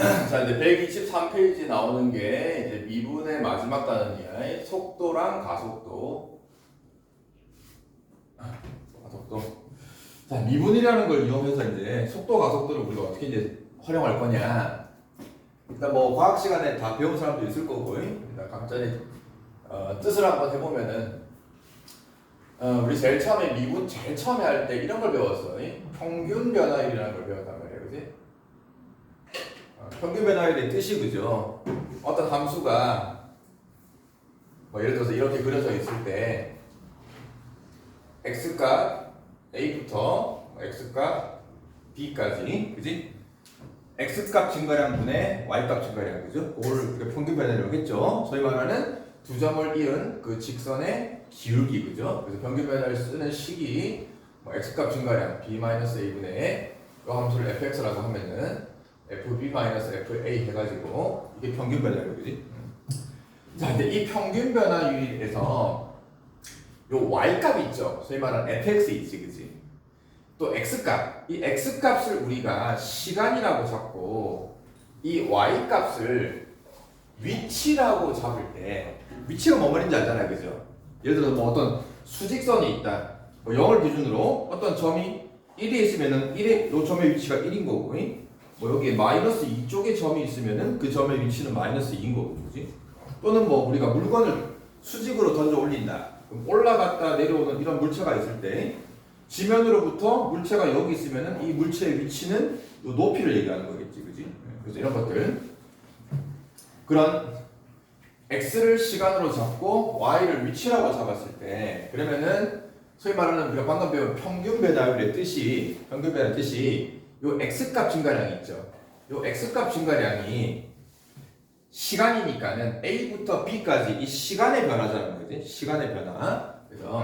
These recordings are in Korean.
자, 이제 123페이지 나오는 게 이제 미분의 마지막 단원이야. 속도랑 가속도. 자, 미분이라는 걸 이용해서 이제 속도, 가속도를 우리가 어떻게 이제 활용할 거냐. 일단 뭐 과학 시간에 다 배운 사람도 있을 거고, 일단 각자의 뜻을 한번 해보면은, 우리 제일 처음에 미분 제일 처음에 할 때 이런 걸 배웠어. 평균 변화율이라는 걸 배웠단 말이야, 그지? 평균 변화율의 뜻이 그죠? 어떤 함수가 뭐 예를 들어서 이렇게 그려져 있을 때 x값 a부터 x값 b까지, 그지? x값 증가량 분의 y값 증가량, 그죠? 그걸 평균 변화율이라고 했죠. 소위 말하는 두 점을 이은 그 직선의 기울기, 그죠? 그래서 평균 변화를 쓰는 식이 뭐 x값 증가량 b-a분의 이 함수를 fx라고 하면은 fb-fa 해가지고 이게 평균 변화율이지. 자, 근데 이 평균 변화율에서 요 y값 있죠. 소위 말하는 fx 있지, 그지? 또 x값, 이 x값을 우리가 시간이라고 잡고 이 y값을 위치라고 잡을 때 위치가 뭐 말인지 알잖아요, 그죠? 예를 들어서 뭐 어떤 수직선이 있다. 뭐 0을 기준으로 어떤 점이 1이 있으면은 1의 요 점의 위치가 1인 거고, 뭐 여기에 마이너스 2쪽에 점이 있으면은 그 점의 위치는 마이너스 2인 거고, 그지? 또는 뭐 우리가 물건을 수직으로 던져 올린다. 그럼 올라갔다 내려오는 이런 물체가 있을 때 지면으로부터 물체가 여기 있으면은 이 물체의 위치는 요 높이를 얘기하는 거겠지, 그지? 그래서 이런 것들, 그런 x를 시간으로 잡고 y를 위치라고 잡았을 때, 그러면은 소위 말하는 우리가 방금 배운 평균 변화율의 뜻이, 요 x값 증가량이 있죠. 요 x값 증가량이 시간이니까는 a부터 b까지 이 시간의 변화잖아요, 그지? 시간의 변화. 그래서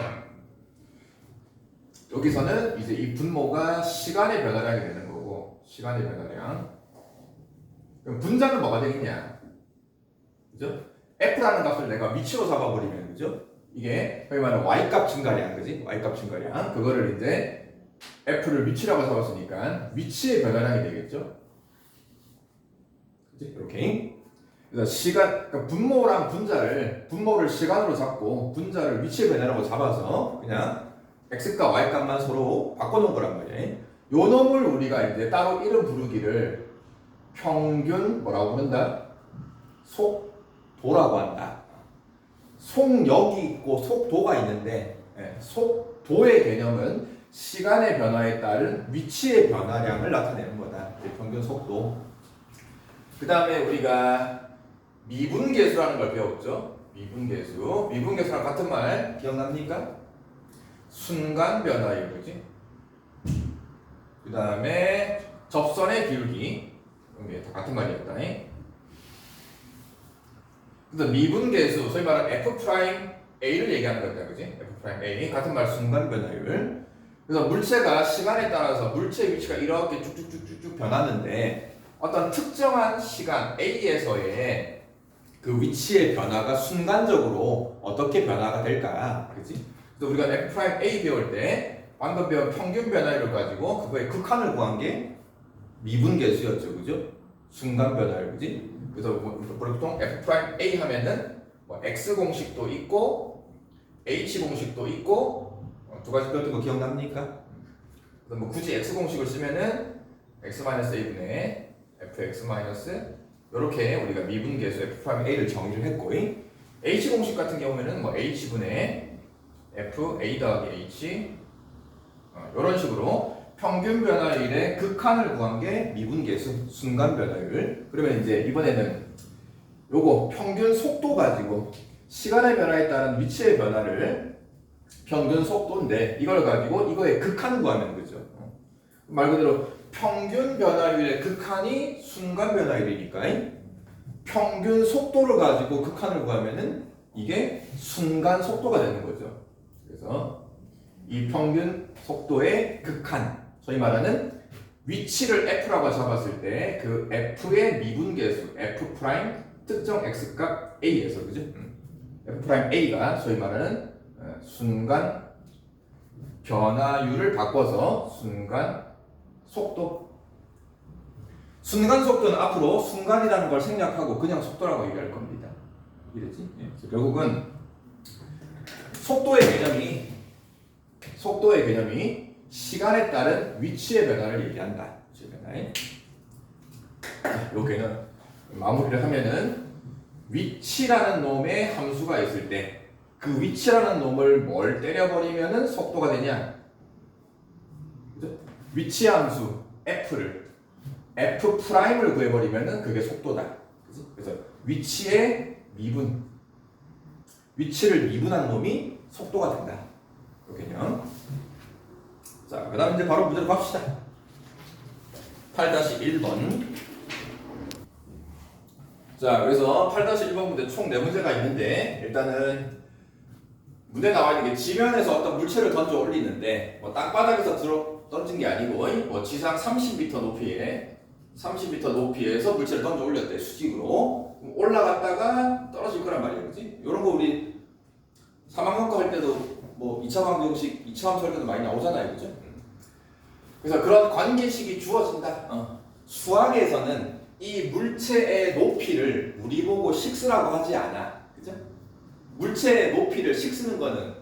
여기서는 이제 이 분모가 시간의 변화량이 되는 거고, 시간의 변화량. 그럼 분자는 뭐가 되겠냐? 그죠? f라는 값을 내가 위치로 잡아버리면, 그죠? 이게 소위 말하는 y값 증가량, 그지? y값 증가량. 그거를 이제 f를 위치라고 잡았으니까 위치의 변화량이 되겠죠? 그지? 이렇게. 그래서 시간, 그러니까 분모를 시간으로 잡고 분자를 위치의 변화라고 잡아서 그냥 x값 y값만 서로 바꿔놓은 거란 말이에요. 요 놈을 우리가 이제 따로 이름 부르기를 평균 뭐라고 부른다? 속도라고 한다. 속력이 있고 속도가 있는데, 속도의 개념은 시간의 변화에 따른 위치의 변화량을 나타내는 거다. 평균 속도. 그 다음에 우리가 미분계수라는 걸 배웠죠. 미분계수랑 같은 말 기억납니까? 순간 변화율, 그지? 그 다음에 접선의 기울기, 다 같은 말이었다. 그래서 미분계수, 소위 말하는 f'A를 얘기하는 거다, 그지? f'A 같은 말 순간 변화율. 그래서 물체가 시간에 따라서 물체의 위치가 이렇게 쭉쭉쭉쭉 변하는데 어떤 특정한 시간 A에서의 그 위치의 변화가 순간적으로 어떻게 변화가 될까, 그지? 그래서 우리가 f'A 배울 때 방금 배운 평균 변화율을 가지고 그거의 극한을 구한 게 미분계수였죠, 그죠? 순간 변화율, 그지? 그래서 보통 f'A 하면은 뭐 x 공식도 있고 h 공식도 있고, 두 가지 배웠던 거 기억납니까? 그래서 뭐 굳이 x 공식을 쓰면은 x-a분의 fx- 이렇게 우리가 미분계수 f'A를 정의를 했고, h 공식 같은 경우에는 뭐 h분의 f(a) 더하기 h, 이런 식으로 평균 변화율의 극한을 구한 게 미분계수 순간 변화율. 그러면 이제 이번에는 요거 평균 속도 가지고 시간의 변화에 따른 위치의 변화를 평균 속도인데 이걸 가지고 이거의 극한 구하면 되죠. 말 그대로 평균 변화율의 극한이 순간 변화율이니까 평균 속도를 가지고 극한을 구하면은 이게 순간 속도가 되는 거죠. 그래서 이 평균 속도의 극한, 소위 말하는 위치를 f라고 잡았을 때 그 f의 미분계수 f 프라임 특정 x값 a에서, 그죠? f 프라임 a가 소위 말하는 순간 변화율을 바꿔서 순간 속도, 순간 속도는 앞으로 순간이라는 걸 생략하고 그냥 속도라고 얘기할 겁니다. 이랬지? 그래서 결국은 속도의 개념이 시간에 따른 위치의 변화를 얘기한다. 위치의 변화에. 여기는 마무리를 하면은 위치라는 놈의 함수가 있을 때 그 위치라는 놈을 뭘 때려버리면은 속도가 되냐? 그죠? 위치 함수 f를 f 프라임을 구해버리면은 그게 속도다. 그치? 그래서 위치의 미분, 위치를 미분한 놈이 속도가 된다. 그 개념. 자, 그다음 이제 바로 문제로 갑시다. 8-1번. 자, 그래서 8-1번 문제 총 4문제가 있는데 일단은 문제 나와 있는 게 지면에서 어떤 물체를 던져 올리는데 뭐 땅바닥에서 던진 게 아니고 뭐 지상 30m 높이에서 물체를 던져 올렸대. 수직으로 올라갔다가 떨어질 거란 말이야. 그렇지? 이런 거 우리 사망평가 할 때도 뭐 2차 방정식, 2차 함수 할 때도 많이 나오잖아요. 그죠? 그래서 그런 관계식이 주어진다. 수학에서는 이 물체의 높이를 우리 보고 식스라고 하지 않아. 그죠? 물체의 높이를 식 쓰는 거는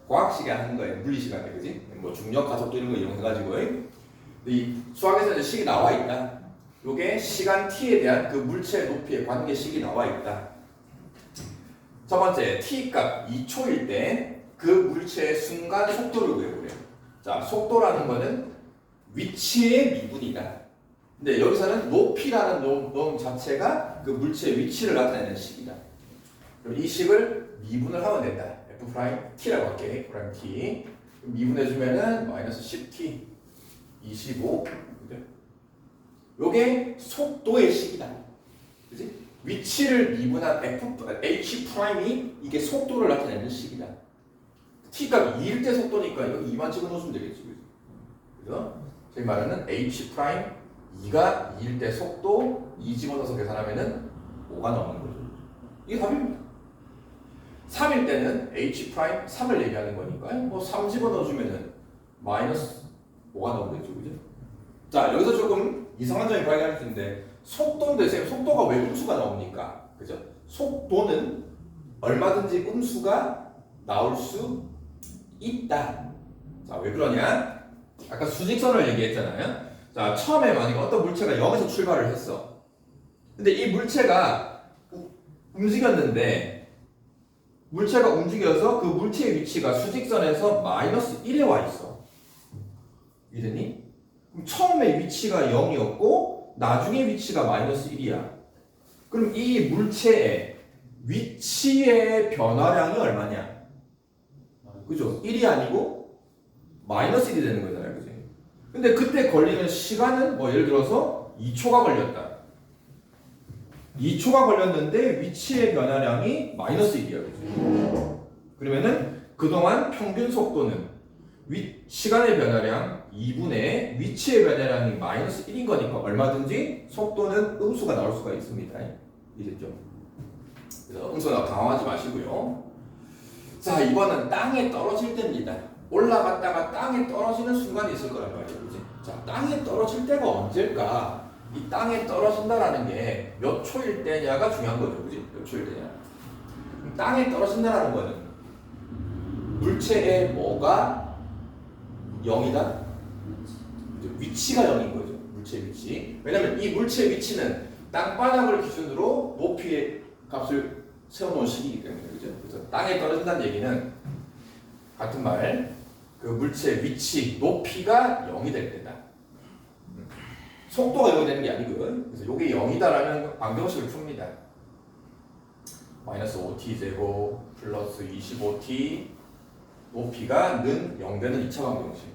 과학식에 하는 거예요. 물리시간에. 그지? 뭐 중력, 가속도 이런 거 이용해가지고. 이 수학에서는 식이 나와 있다. 요게 시간 t에 대한 그 물체의 높이의 관계식이 나와 있다. 첫 번째, t 값 2초일 때 그 물체의 순간 속도를 구해보래요. 자, 속도라는 거는 위치의 미분이다. 근데 여기서는 높이라는 놈 자체가 그 물체의 위치를 나타내는 식이다. 그럼 이 식을 미분을 하면 된다. f't라고 할게. f't. 미분해주면은 마이너스 10t, 25. 요게 속도의 식이다. 그지? 위치를 미분한 h'이 이게 속도를 나타내는 식이다. t가 2일 때 속도니까 이거 2만 찍어놓으시면 되겠지. 그죠? 저희 말하는 h'2가 2일 때 속도 2 집어넣어서 계산하면은 5가 나오는 거죠. 이게 답입니다. 3일 때는 h'3을 얘기하는 거니까 뭐 3 집어넣어주면은 마이너스 5가 나오겠죠. 그죠? 자, 여기서 조금 이상한 점이 발견할 수 있는데 속도인데 선생님 속도가 왜 음수가 나옵니까? 그죠? 속도는 얼마든지 음수가 나올 수 있다. 자, 왜 그러냐? 아까 수직선을 얘기했잖아요. 자, 처음에 만약에 어떤 물체가 여기서 출발을 했어. 근데 이 물체가 움직였는데 물체가 움직여서 그 물체의 위치가 수직선에서 마이너스 1에 와 있어. 이해됐니? 그럼 처음에 위치가 0이었고 나중에 위치가 마이너스 1이야. 그럼 이 물체의 위치의 변화량이 얼마냐? 그죠? 1이 아니고 마이너스 1이 되는 거잖아요. 그죠? 근데 그때 걸리는 시간은 뭐 예를 들어서 2초가 걸렸다. 2초가 걸렸는데 위치의 변화량이 마이너스 1이야. 그죠? 그러면은 그동안 평균 속도는 시간의 변화량 2분의 위치의 변화량이 마이너스 1인 거니까 얼마든지 속도는 음수가 나올 수가 있습니다. 이랬죠? 그래서 음수가 당황하지 마시고요. 자, 이번은 땅에 떨어질 때입니다. 올라갔다가 땅에 떨어지는 순간이 있을 거란 말이에요. 그치? 자, 땅에 떨어질 때가 언제일까? 이 땅에 떨어진다라는 게 몇 초일 때냐가 중요한 거죠. 그치? 몇 초일 때냐. 땅에 떨어진다라는 거는 물체의 뭐가 0이다? 위치가 0인 거죠. 물체의 위치. 왜냐면 이 물체의 위치는 땅바닥을 기준으로 높이의 값을 세워놓은 식이기 때문에. 그죠? 그래서 땅에 떨어진다는 얘기는 같은 말, 그 물체의 위치, 높이가 0이 될 때다. 속도가 0이 되는 게 아니고요. 그래서 이게 0이다라는 방정식을 풉니다. 마이너스 5t 제곱 플러스 25t 높이가 는 0 되는 2차 방정식.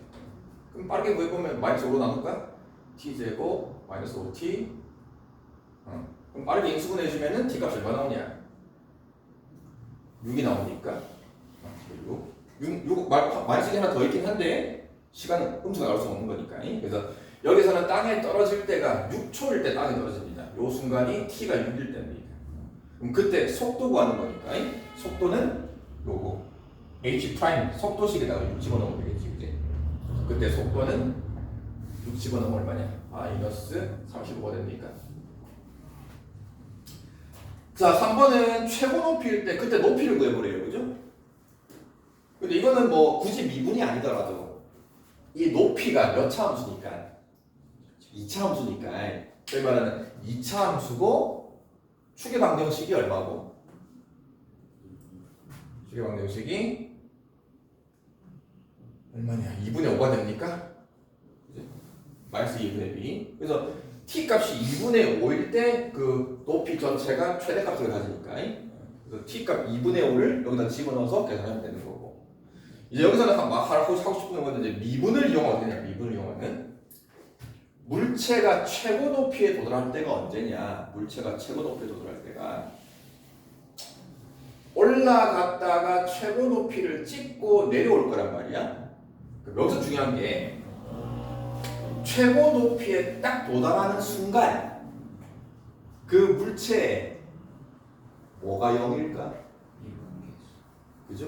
그럼 빠르게 구해보면 마이너스 5로 나눌까? t 제곱 마이너스 5t. 그럼 빠르게 인수분해해주면은 t 값이 얼마 나오냐? 6이 나오니까. 6 마이너스 1이 하나 더 있긴 한데 시간은 음수가 나올 수 없는 거니까. 그래서 여기서는 땅에 떨어질 때가 6초일 때 땅에 떨어집니다. 요 순간이 t가 6일 때입니다. 그럼 그때 속도 구하는 거니까 속도는 요거 h 프라임 속도식에다가 6 집어넣으면 되겠지. 그때 속도는 6 집어넣으면 얼마냐? 마이너스 35가 됩니까? 자, 3번은 최고 높이일 때 그때 높이를 구해보래요. 그죠? 근데 이거는 뭐 굳이 미분이 아니더라도 이 높이가 몇 차 함수니까 2차 함수니까 저희 말하는 2차 함수고 축의 방정식이 얼마고 축의 방정식이 얼마냐? 2분의 5가 됩니까? 마이너스 2분의 b. 그래서 t 값이 2분의 5일 때 그 높이 전체가 최대값을 가지니까 그래서 t 값 2분의 5를 여기다 집어넣어서 계산하면 되는 거고 이제 여기서는 막 하고 싶은 건 이제 미분을 이용하거든요. 미분을 이용하는 물체가 최고 높이에 도달할 때가 언제냐? 물체가 최고 높이에 도달할 때가 올라갔다가 최고 높이를 찍고 내려올 거란 말이야. 여기서 중요한 게 최고 높이에 딱 도달하는 순간 그 물체에 뭐가 0일까? 그죠?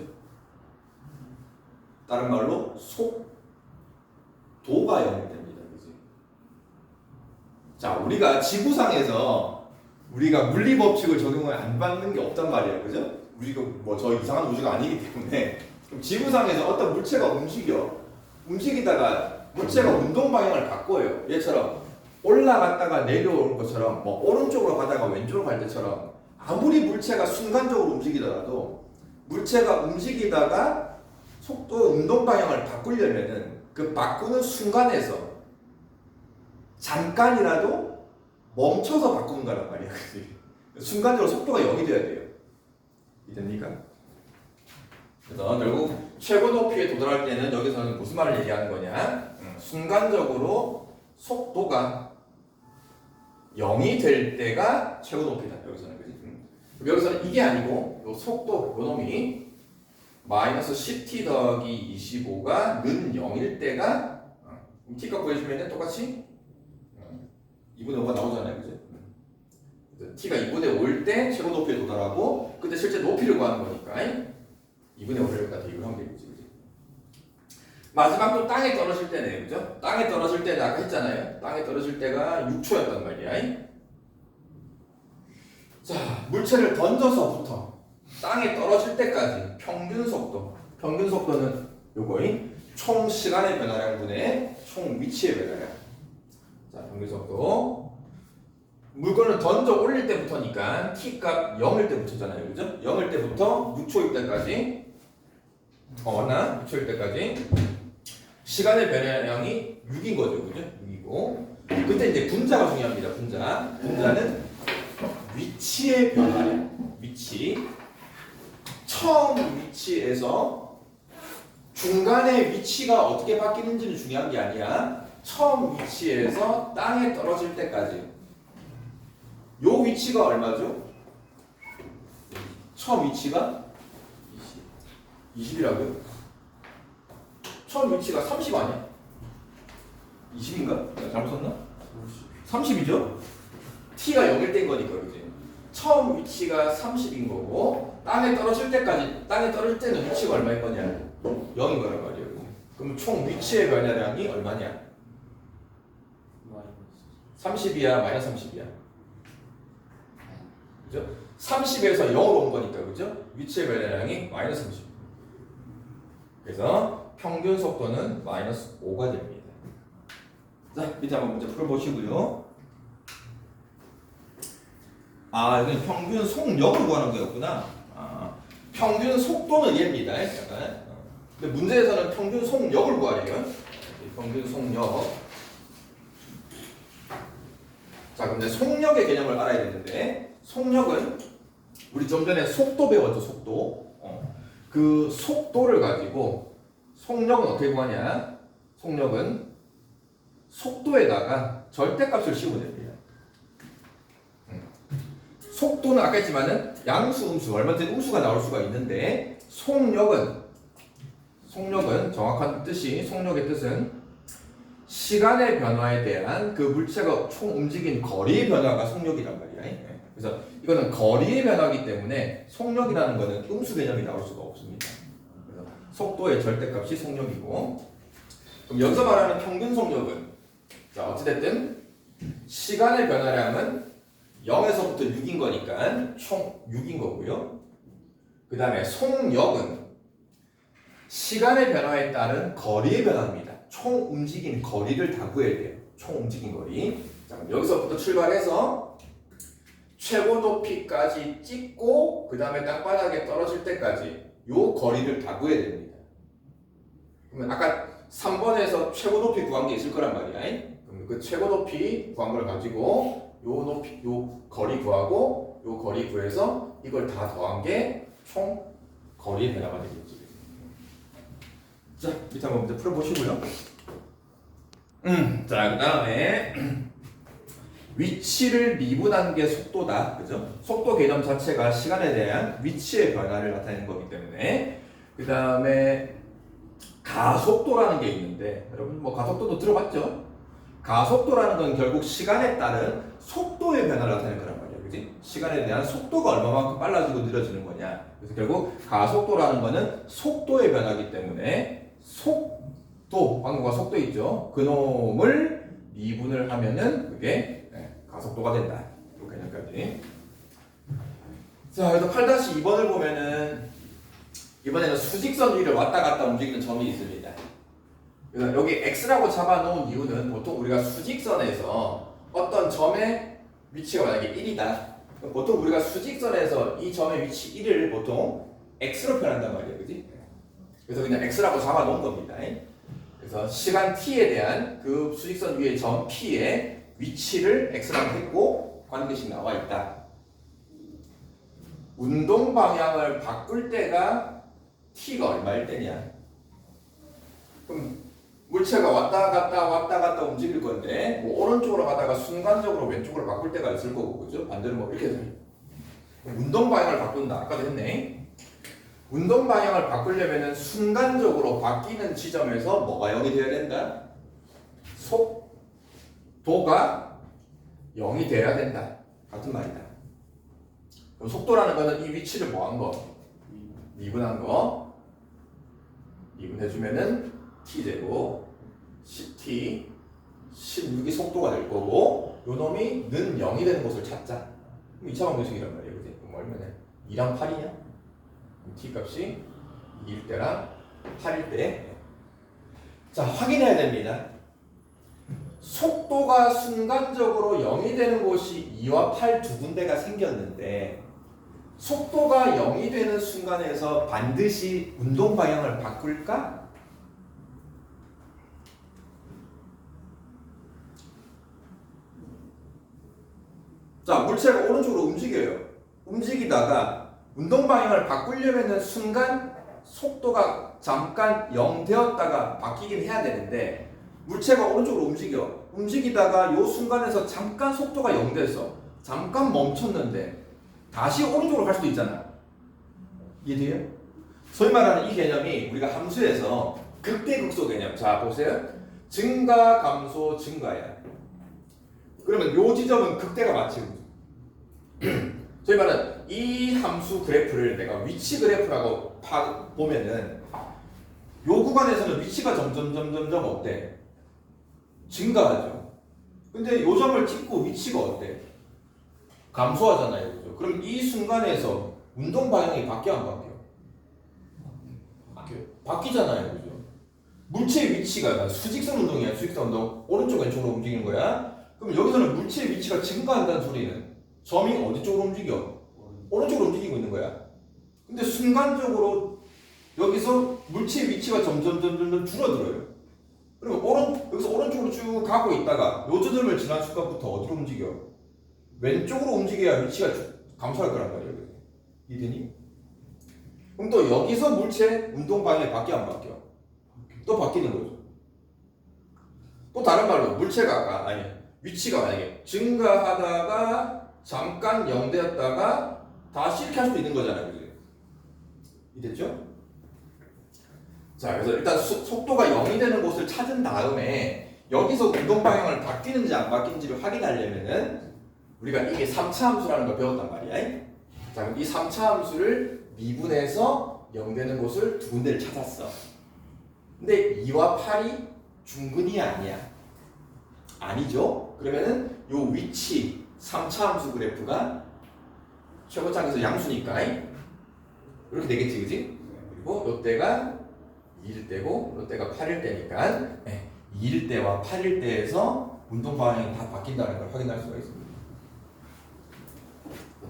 다른 말로 속도가 0이 됩니다. 그지? 자, 우리가 지구상에서 우리가 물리 법칙을 적용을 안 받는 게 없단 말이야. 그죠? 우리가 뭐 저 이상한 우주가 아니기 때문에 그럼 지구상에서 어떤 물체가 움직이다가 물체가 운동 방향을 바꿔요. 얘처럼 올라갔다가 내려오는 것처럼 뭐 오른쪽으로 가다가 왼쪽으로 갈 때처럼 아무리 물체가 순간적으로 움직이더라도 물체가 움직이다가 속도 운동 방향을 바꾸려면은 그 바꾸는 순간에서 잠깐이라도 멈춰서 바꾸는 거란 말이야. 그치? 순간적으로 속도가 0이 돼야 돼요. 이해됩니까? 그래서 결국 최고 높이에 도달할 때는 여기서는 무슨 말을 얘기하는 거냐? 순간적으로 속도가 0이 될 때가 최고 높이다. 여기서는 그지? 여기서는 이게 아니고 요 속도 요 놈이 마이너스 10t 더하기 25가 는 0일 때가 t값 구해주면 똑같이 2분의 5가 나오잖아요. 그죠? t가 2분의 5일 때 최고 높이에 도달하고 근데 실제 높이를 구하는 거니까 2분의 5를 갖다 대입을 하면 되겠지. 마지막 또 땅에 떨어질 때네. 그죠? 땅에 떨어질 때는 아까 했잖아요. 땅에 떨어질 때가 6초였단 말이야. 자, 물체를 던져서부터 땅에 떨어질 때까지 평균 속도는 요거 총 시간의 변화량분의 총 위치의 변화량. 자, 평균 속도. 물건을 던져 올릴 때부터니까 t값 0일 때부터잖아요. 그죠? 0일 때부터 6초일 때까지 6초일 때까지 시간의 변화량이 6인 거죠. 그죠? 6이고 그때 이제 분자가 중요합니다. 분자는 위치의 변화량. 처음 위치에서 중간의 위치가 어떻게 바뀌는지는 중요한 게 아니야. 처음 위치에서 땅에 떨어질 때까지 요 위치가 얼마죠? 처음 위치가 20이라고요? 처음 위치가 30 아니야? 20인가? 내가 잘못 썼나? 30이죠? t가 0일 때인 거니까 그지? 처음 위치가 30인 거고 땅에 떨어질 때까지 땅에 떨어질 때는 위치가 얼마인 거냐? 0인 거란 말이에요. 그럼 총 위치의 변화량이 얼마냐? 30이야 마이너스 30이야? 그죠? 30에서 0으로 온 거니까 그죠? 위치의 변화량이 마이너스 30. 그래서 평균 속도는 마이너스 5가 됩니다. 자, 밑에 한번 문제 풀어보시고요. 아, 여기는 평균 속력을 구하는 거였구나. 평균 속도는 얘입니다. 약간. 근데 문제에서는 평균 속력을 구하래요. 평균 속력. 자, 근데 속력의 개념을 알아야 되는데, 속력은 우리 좀 전에 속도 배웠죠, 속도. 그 속도를 가지고 속력은 어떻게 구하냐? 속력은 속도에다가 절대값을 씌우면 됩니다. 속도는 아까 했지만은 양수, 음수, 얼마든지 음수가 나올 수가 있는데 속력은 정확한 뜻이 속력의 뜻은 시간의 변화에 대한 그 물체가 총 움직인 거리의 변화가 속력이란 말이야. 그래서 이거는 거리의 변화이기 때문에 속력이라는 거는 음수 개념이 나올 수가 없습니다. 그래서 속도의 절대값이 속력이고 그럼 여기서 말하는 평균 속력은 자 어찌됐든 시간의 변화량은 0에서부터 6인 거니까 총 6인 거고요. 그 다음에 속력은 시간의 변화에 따른 거리의 변화입니다. 총 움직인 거리를 다 구해야 돼요. 총 움직인 거리. 자, 그럼 여기서부터 출발해서 최고 높이까지 찍고 그 다음에 땅바닥에 떨어질 때까지 요 거리를 다 구해야 됩니다. 그러면 아까 3번에서 최고 높이 구한 게 있을 거란 말이야. 그럼 그 최고 높이 구한 걸 가지고 요 높이, 요 거리 구하고 요 거리 구해서 이걸 다 더한 게 총 거리의 변화가 되겠지. 자, 밑에 한번 먼저 풀어보시고요. 자, 그 다음에 위치를 미분한 게 속도다. 그죠? 속도 개념 자체가 시간에 대한 위치의 변화를 나타내는 거기 때문에. 그 다음에 가속도라는 게 있는데, 여러분 뭐 가속도도 들어봤죠? 가속도라는 건 결국 시간에 따른 속도의 변화를 나타내는 거란 말이야. 그지? 시간에 대한 속도가 얼마만큼 빨라지고 느려지는 거냐. 그래서 결국 가속도라는 거는 속도의 변화이기 때문에 속도, 방금과 속도 있죠? 그 놈을 미분을 하면은 그게 가속도가 된다. 이 개념까지. 자, 그래서 8-2번을 보면은 이번에는 수직선 위를 왔다 갔다 움직이는 점이 있습니다. 그래서 여기 X라고 잡아놓은 이유는 보통 우리가 수직선에서 어떤 점의 위치가 만약에 1이다. 보통 우리가 수직선에서 이 점의 위치 1을 보통 X로 표현한단 말이에요. 그지? 그래서 그냥 X라고 잡아놓은 겁니다. 그래서 시간 T에 대한 그 수직선 위의 점 P의 위치를 X라고 했고 관계식 나와 있다. 운동 방향을 바꿀 때가 T가 얼마일 때냐? 그럼 물체가 왔다 갔다 움직일 건데 뭐 오른쪽으로 가다가 순간적으로 왼쪽으로 바꿀 때가 있을 거고, 그죠? 반대로 뭐 이렇게 돼요. 운동 방향을 바꾼다. 아까도 했네. 운동 방향을 바꾸려면은 순간적으로 바뀌는 지점에서 뭐가 0이 되어야 된다? 속도가 0이 되어야 된다. 같은 말이다. 그럼 속도라는 거는 이 위치를 뭐 한 거? 미분한 거. 미분해주면은 t제곱 10t 16이 속도가 될 거고 요 놈이 는 0이 되는 곳을 찾자. 그럼 2차 방정식이란 말이에요. 그지? 그럼 얼마냐? 2랑 8이냐? t 값이 2일 때랑 8일 때. 자, 확인해야 됩니다. 속도가 순간적으로 0이 되는 곳이 2와 8 두 군데가 생겼는데 속도가 0이 되는 순간에서 반드시 운동 방향을 바꿀까? 자, 물체가 오른쪽으로 움직여요. 움직이다가 운동 방향을 바꾸려면 순간 속도가 잠깐 0 되었다가 바뀌긴 해야 되는데 물체가 오른쪽으로 움직이다가 요 순간에서 잠깐 속도가 0 돼서 잠깐 멈췄는데 다시 오른쪽으로 갈 수도 있잖아. 이해돼요? 소위 말하는 이 개념이 우리가 함수에서 극대극소 개념. 자, 보세요. 증가, 감소, 증가야. 그러면 요 지점은 극대가 맞지. 소위 말하는 이 함수 그래프를 내가 위치 그래프라고 보면은 요 구간에서는 위치가 점점 어때? 증가하죠. 근데 요 점을 찍고 위치가 어때? 감소하잖아요. 그죠? 그럼 이 순간에서 운동 방향이 바뀌어 안 바뀌어? 바뀌잖아요. 그죠? 물체의 위치가 수직선 운동이야. 수직선 운동. 오른쪽 왼쪽으로 움직이는 거야. 그럼 여기서는 물체의 위치가 증가한다는 소리는 점이 어디 쪽으로 움직여? 오른쪽으로 움직이고 있는 거야. 근데 순간적으로 여기서 물체의 위치가 점점 줄어들어요. 그러면 여기서 오른쪽으로 쭉 가고 있다가 요 지점을 지난 순간부터 어디로 움직여? 왼쪽으로 움직여야 위치가 감소할 거란 말이에요. 이해되니? 그럼 또 여기서 물체 운동 방향이 바뀌어 안 바뀌어? 또 바뀌는 거죠. 또 다른 말로 물체가 위치가 만약에 증가하다가 잠깐 0 되었다가 다시 이렇게 할 수도 있는 거잖아요. 그죠? 이해됐죠? 자, 그래서 일단 속도가 0이 되는 곳을 찾은 다음에 여기서 운동 방향을 바뀌는지 안 바뀌는지를 확인하려면은 우리가 이게 3차 함수라는 걸 배웠단 말이야. 자, 그럼 이 3차 함수를 미분해서 0 되는 곳을 두 군데를 찾았어. 근데 2와 8이 중근이 아니야. 아니죠? 그러면은 요 위치 3차 함수 그래프가 최고차에서 양수니까 이렇게 되겠지, 그지? 그리고 요때가 2일 때고 요때가 8일 때니까 2일 때와 8일 때에서 운동 방향이 다 바뀐다는 걸 확인할 수가 있습니다.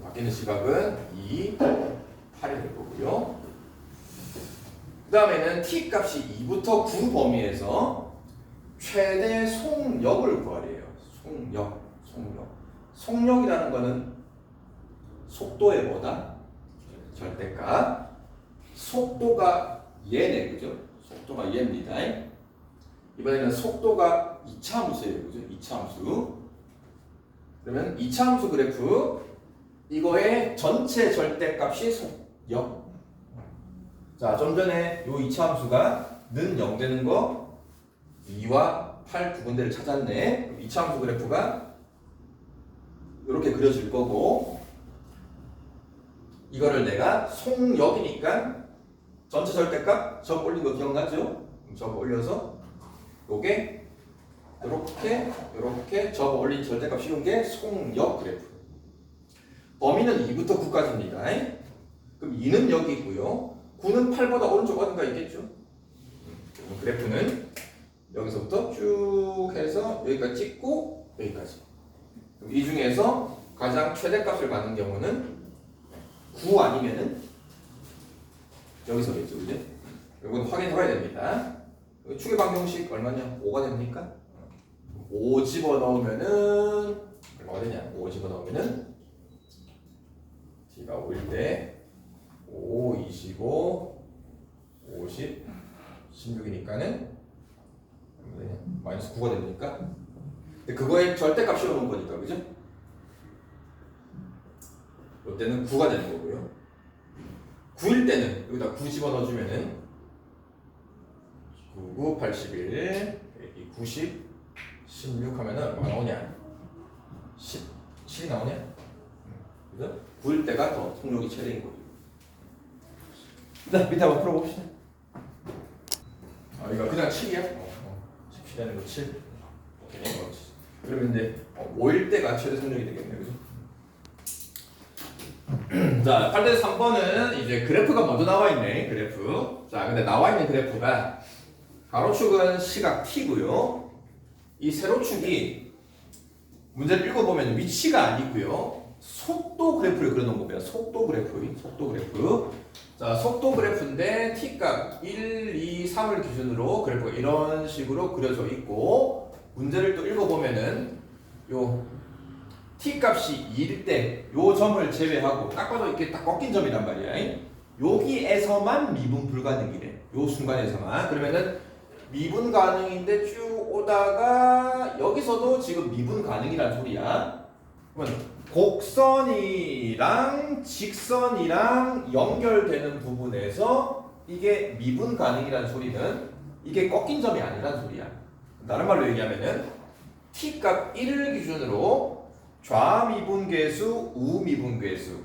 바뀌는 시각은 2, 8이 될 거고요. 그 다음에는 t 값이 2부터 9 범위에서 최대 속력을 구하래요. 속력이라는 거는 속도의 뭐다? 절대값. 속도가 얘네, 그죠? 속도가 얘입니다. 이번에는 속도가 2차 함수예요, 그죠? 2차 함수. 그러면 2차 함수 그래프 이거의 전체 절대값이 속력. 자, 좀 전에 요 2차 함수가 는 0 되는 거 2와 8 구분대를 찾았네. 2차 함수 그래프가 이렇게 그려질 거고 이거를 내가 속력이니까 전체 절대값 접 올린 거 기억나죠? 접 올려서 요게 요렇게 접 올린 절대값 씌운 게 속력 그래프. 범위는 2부터 9까지입니다. 그럼 2는 여기 있고요. 9는 8보다 오른쪽 어딘가 있겠죠? 그래프는 여기서부터 쭉 해서 여기까지 찍고 여기까지. 그럼 이 중에서 가장 최대값을 받는 경우는 9 아니면은 여기서겠죠, 그죠? 이건 확인해봐야 됩니다. 축의 방정식 얼마냐? 5가 됩니까? 5 집어넣으면은 얼마가 되냐? 5 집어넣으면은 t가 5일 때 5, 25, 50, 16이니까는 마이너스 9가 됩니까? 근데 그거에 절대값 씌워놓은 거니까, 그죠? 이때는 9가 되는 거고요. 9일 때는 여기다 9 집어넣어주면은 9, 9, 81, 90, 16 하면은 얼마 나오냐? 17이 나오냐? 그죠? 9일 때가 더 속력이 최대인 거죠. 자, 밑에 한번 풀어봅시다. 이거 그냥 7이야? 17이라는 거 7. 그러면 이제 5일 때가 최대 속력이 되겠네, 그죠? 자, 8대 3번은 이제 그래프가 먼저 나와 있네, 그래프. 자, 근데 나와 있는 그래프가 가로축은 시각 t고요. 이 세로축이 문제를 읽어보면 위치가 아니고요. 속도 그래프를 그려놓은 겁니다. 속도 그래프. 자, 속도 그래프인데 t값 1, 2, 3을 기준으로 그래프가 이런 식으로 그려져 있고 문제를 또 읽어보면은 요 t값이 2일 때 요 점을 제외하고 딱 봐도 이렇게 딱 꺾인 점이란 말이야. 여기에서만 미분 불가능이래. 요 순간에서만. 그러면은 미분 가능인데 쭉 오다가 여기서도 지금 미분 가능이란 소리야. 그러면 곡선이랑 직선이랑 연결되는 부분에서 이게 미분 가능이란 소리는 이게 꺾인 점이 아니란 소리야. 다른 말로 얘기하면은 t값 1을 기준으로 좌미분계수, 우미분계수,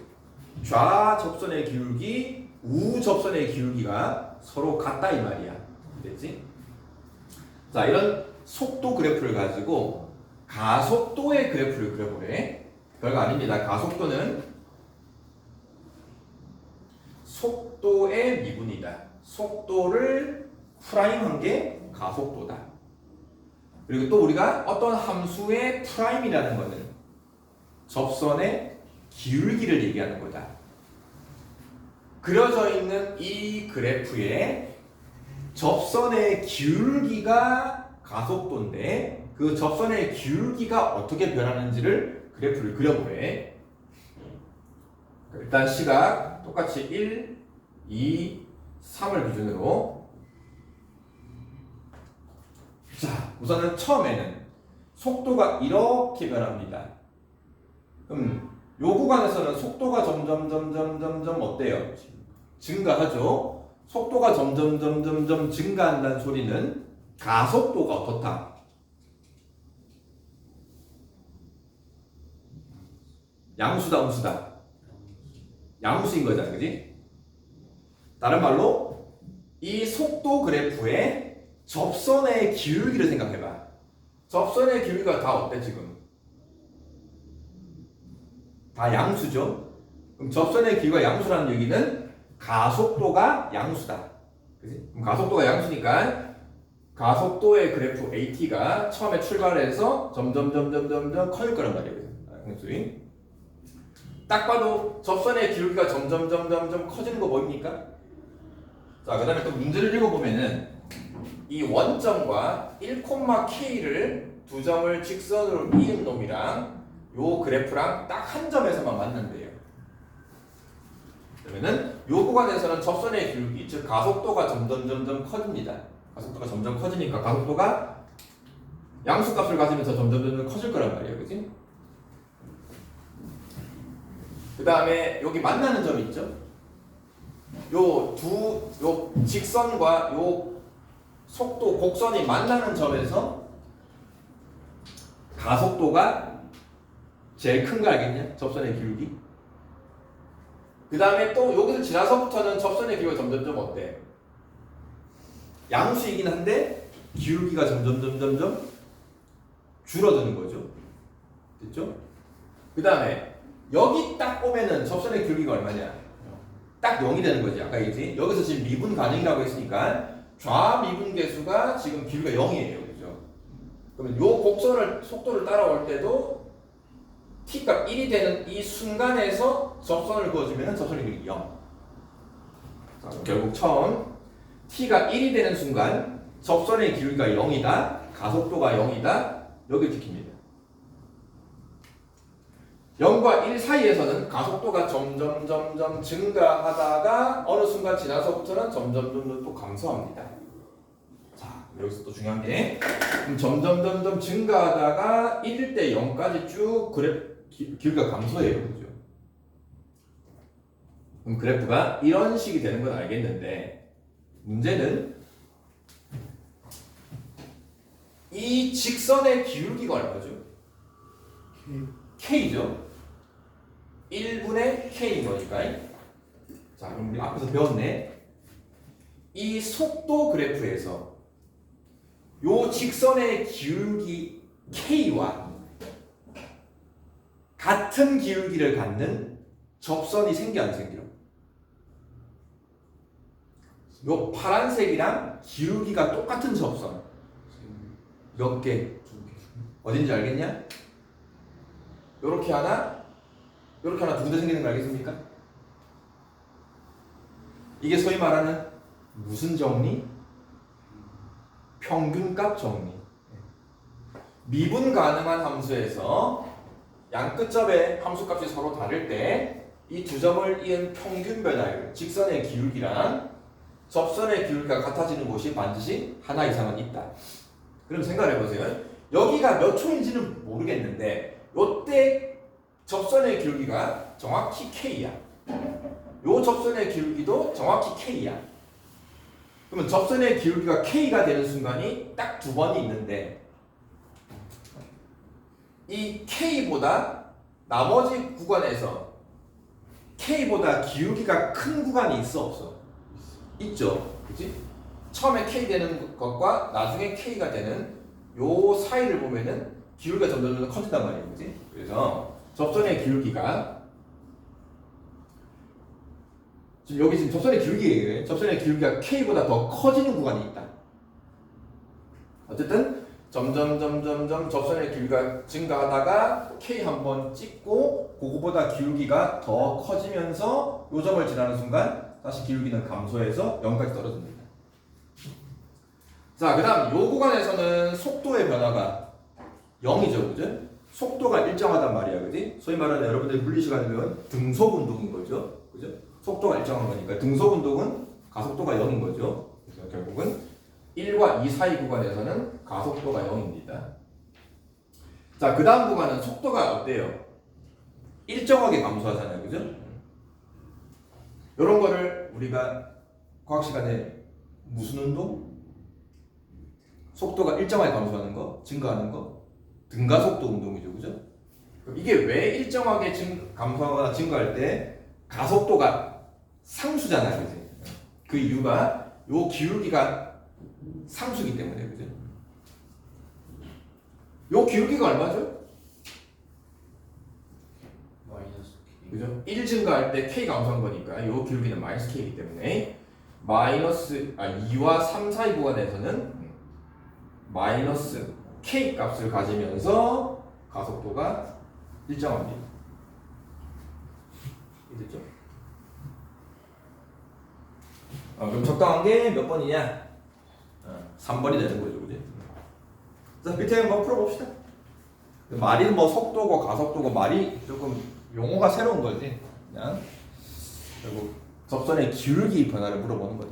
좌접선의 기울기, 우접선의 기울기가 서로 같다 이 말이야. 됐지? 자, 이런 속도 그래프를 가지고 가속도의 그래프를 그려보래. 별거 아닙니다. 가속도는 속도의 미분이다. 속도를 프라임한 게 가속도다. 그리고 또 우리가 어떤 함수의 프라임이라는 것은 접선의 기울기를 얘기하는 거다. 그려져 있는 이 그래프에 접선의 기울기가 가속도인데 그 접선의 기울기가 어떻게 변하는지를 그래프를 그려보래. 일단 시각 똑같이 1, 2, 3을 기준으로 자, 우선은 처음에는 속도가 이렇게 변합니다. 그럼 요 구간에서는 속도가 점점 어때요? 증가하죠. 속도가 점점 증가한다는 소리는 가속도가 어떻다? 양수다, 음수다? 양수인 거잖아, 그지? 다른 말로 이 속도 그래프의 접선의 기울기를 생각해봐. 접선의 기울기가 다 어때 지금? 다 양수죠. 그럼 접선의 길이가 양수라는 얘기는 가속도가 양수다. 그지? 그럼 가속도가 양수니까 가속도의 그래프 AT가 처음에 출발해서 점점 커질 거란 말이에요. 양수인. 딱 봐도 접선의 기울기가 점점 커지는 거 보입니까? 자, 그 다음에 또 문제를 읽어보면은 이 원점과 1,K를 두 점을 직선으로 이은 놈이랑 요 그래프랑 딱 한 점에서만 만난대요. 그러면은 요 구간에서는 접선의 기울기, 즉 가속도가 점점 커집니다. 가속도가 점점 커지니까 가속도가 양수값을 가지면서 점점 커질 거란 말이에요. 그지? 그 다음에 여기 만나는 점이 있죠? 요 직선과 요 속도, 곡선이 만나는 점에서 가속도가 제일 큰 거 알겠냐? 접선의 기울기. 그 다음에 또 여기서 지나서부터는 접선의 기울기가 점점 어때? 양수이긴 한데 기울기가 점점 줄어드는 거죠. 됐죠? 그 다음에 여기 딱 오면은 접선의 기울기가 얼마냐? 딱 0이 되는 거지. 아까 얘기했지? 여기서 지금 미분 가능이라고 했으니까 좌미분 계수가 지금 기울기가 0이에요. 그죠? 그러면 요 곡선을 속도를 따라올 때도 t가 1이 되는 이 순간에서 접선을 그어주면 접선의 기울기 0. 자, 결국 처음 t가 1이 되는 순간 접선의 기울기가 0이다. 가속도가 0이다. 여기 지킵니다. 0과 1 사이에서는 가속도가 점점 증가하다가 어느 순간 지나서부터는 점점 또 감소합니다. 자, 여기서 또 중요한 게 점점 증가하다가 1일 때 0까지 쭉 기울기가 감소해요. 그죠? 그럼 그래프가 이런 식이 되는 건 알겠는데 문제는 이 직선의 기울기가 얼마죠? K죠? 1분의 K인 거니까. 자, 그럼 우리 앞에서 배웠네. 이 속도 그래프에서 요 직선의 기울기 K와 같은 기울기를 갖는 접선이 생겨 안 생겨? 요 파란색이랑 기울기가 똑같은 접선 몇 개? 어딘지 알겠냐? 요렇게 하나, 요렇게 하나 두 군데 생기는 거 알겠습니까? 이게 소위 말하는 무슨 정리? 평균값 정리. 미분 가능한 함수에서 양 끝점의 함수값이 서로 다를 때 이 두 점을 이은 평균 변화율, 직선의 기울기랑 접선의 기울기가 같아지는 곳이 반드시 하나 이상은 있다. 그럼 생각해 보세요. 여기가 몇 초인지는 모르겠는데 요때 접선의 기울기가 정확히 K야. 요 접선의 기울기도 정확히 K야. 그러면 접선의 기울기가 K가 되는 순간이 딱 두 번이 있는데 이 K보다 나머지 구간에서 K보다 기울기가 큰 구간이 있어 없어? 있죠. 그치? 처음에 K 되는 것과 나중에 K가 되는 요 사이를 보면은 기울기가 점점 커진단 말이에요. 그치? 그래서 접선의 기울기가 지금 여기 지금 접선의 기울기예요. 접선의 기울기가 K보다 더 커지는 구간이 있다. 어쨌든 점점 접선의 기울기가 증가하다가 K 한번 찍고 그거보다 기울기가 더 커지면서 요 점을 지나는 순간 다시 기울기는 감소해서 0까지 떨어집니다. 자, 그 다음 요 구간에서는 속도의 변화가 0이죠. 그죠? 속도가 일정하단 말이야. 그지? 소위 말하는 여러분들이 물리 시간에 배운 등속 운동인 거죠. 그죠? 속도가 일정한 거니까 등속 운동은 가속도가 0인 거죠. 그래서 결국은 1과 2 사이 구간에서는 가속도가 0입니다. 자, 그 다음 구간은 속도가 어때요? 일정하게 감소하잖아요. 그죠? 이런 거를 우리가 과학 시간에 무슨 운동? 속도가 일정하게 감소하는 거, 증가하는 거, 등가속도 운동이죠. 그죠? 이게 왜 일정하게 감소하거나 증가할 때 가속도가 상수잖아요. 그지? 그 이유가 요 기울기가 상수기 때문에. 그죠? 요 기울기가 얼마죠? 마이너스 그죠? 1 증가할 때 k 감소한 거니까 요 기울기는 마이너스 k이기 때문에 마이너스 2와 3 사이 구간에서는 마이너스 k 값을 가지면서 가속도가 일정합니다. 이해됐죠? 그럼 적당한 게 몇 번이냐? 3번이 되는 거죠, 그지? 자, 밑에 한번 풀어봅시다. 말이 뭐 속도고 가속도고 말이 조금 용어가 새로운 거지. 그냥 그리고 접선의 기울기 변화를 물어보는 거지.